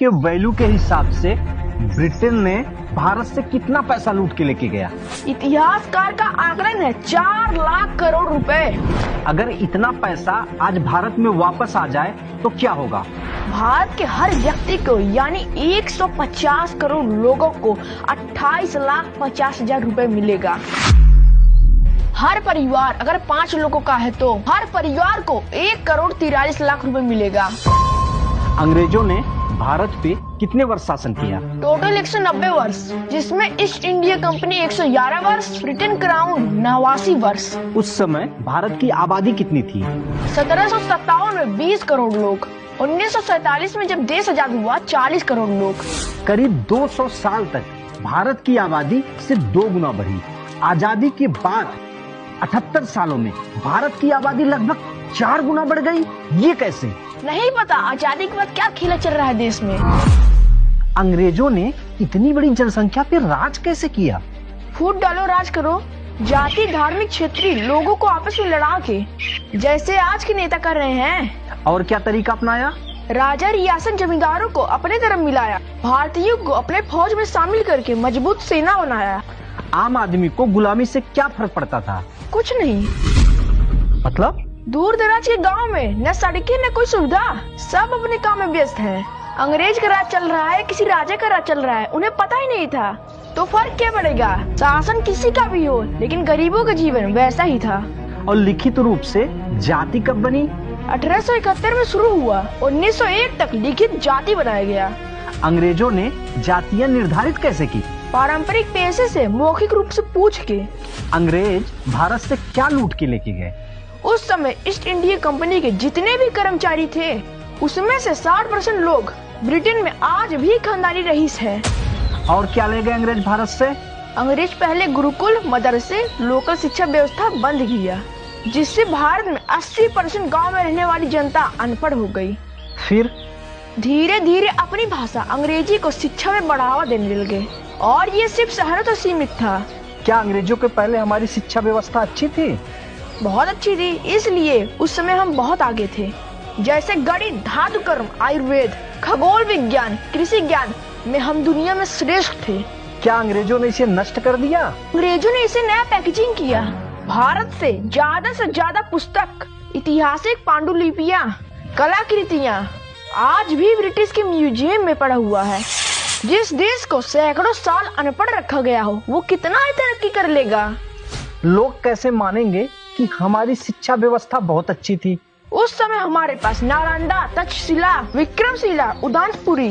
के वैल्यू के हिसाब से ब्रिटेन ने भारत से कितना पैसा लूट के लेके गया? इतिहासकार का आकलन है 4 लाख करोड़ रुपए। अगर इतना पैसा आज भारत में वापस आ जाए तो क्या होगा? भारत के हर व्यक्ति को यानी 150 करोड़ लोगों को 28,50,000 रुपए मिलेगा। हर परिवार अगर 5 लोगों का है तो हर परिवार को 1,43,00,000 रुपए मिलेगा। अंग्रेजों ने भारत पे कितने वर्ष शासन किया? टोटल 190 वर्ष, जिसमें ईस्ट इंडिया कंपनी 111 वर्ष, ब्रिटेन क्राउन 89 वर्ष। उस समय भारत की आबादी कितनी थी? 1757 में 20 करोड़ लोग, 1947 में जब देश आजाद हुआ 40 करोड़ लोग। करीब 200 साल तक भारत की आबादी सिर्फ 2 गुना बढ़ी। आजादी के बाद 78 सालों में भारत की आबादी लगभग 4 गुना बढ़ गई। ये कैसे? नहीं पता आजादी के बाद क्या खेला चल रहा है देश में। अंग्रेजों ने इतनी बड़ी जनसंख्या पे राज कैसे किया? फूट डालो राज करो, जाति धार्मिक क्षेत्रीय लोगों को आपस में लड़ा के, जैसे आज के नेता कर रहे हैं। और क्या तरीका अपनाया? राजा रियासत जमींदारों को अपने तरफ मिलाया, भारतीयों को अपने फौज में शामिल करके मजबूत सेना बनाया। आम आदमी को गुलामी से क्या फर्क पड़ता था? कुछ नहीं। मतलब? दूर दराज के गांव में न सड़कें न कोई सुविधा, सब अपने काम में व्यस्त हैं। अंग्रेज का राज चल रहा है, किसी राजा का राज चल रहा है, उन्हें पता ही नहीं था। तो फर्क क्या पड़ेगा? शासन किसी का भी हो, लेकिन गरीबों का जीवन वैसा ही था। और लिखित रूप से जाति कब बनी? 1871 में शुरू हुआ, 1901 तक लिखित जाति बनाया गया। अंग्रेजों ने जातियां निर्धारित कैसे की? पारंपरिक पेशे से मौखिक रूप से पूछ के। अंग्रेज भारत से क्या लूट के लेके गए? उस समय ईस्ट इंडिया कंपनी के जितने भी कर्मचारी थे, उसमें से 60% लोग ब्रिटेन में आज भी खानदानी रईस हैं। और क्या ले गए अंग्रेज भारत से? अंग्रेज पहले गुरुकुल, मदरसे, लोकल शिक्षा व्यवस्था बंद किया, जिससे भारत में 80% गाँव में रहने वाली जनता अनपढ़ हो गयी। फिर धीरे धीरे अपनी भाषा अंग्रेजी को शिक्षा में बढ़ावा देने लगे, और ये सिर्फ शहरों तक सीमित था। क्या अंग्रेजों के पहले हमारी शिक्षा व्यवस्था अच्छी थी? बहुत अच्छी थी, इसलिए उस समय हम बहुत आगे थे। जैसे गणित, धातु कर्म, आयुर्वेद, खगोल विज्ञान, कृषि ज्ञान में हम दुनिया में श्रेष्ठ थे। क्या अंग्रेजों ने इसे नष्ट कर दिया? अंग्रेजों ने इसे नया पैकेजिंग किया। भारत से ज्यादा पुस्तक, ऐतिहासिक पांडुलिपियां, कलाकृतियां आज भी ब्रिटिश के म्यूजियम में पड़ा हुआ है। जिस देश को सैकड़ों साल अनपढ़ रखा गया हो, वो कितना ही तरक्की कर लेगा। लोग कैसे मानेंगे कि हमारी शिक्षा व्यवस्था बहुत अच्छी थी? उस समय हमारे पास नालंदा, तक्षशिला, विक्रमशिला, उदयपुरी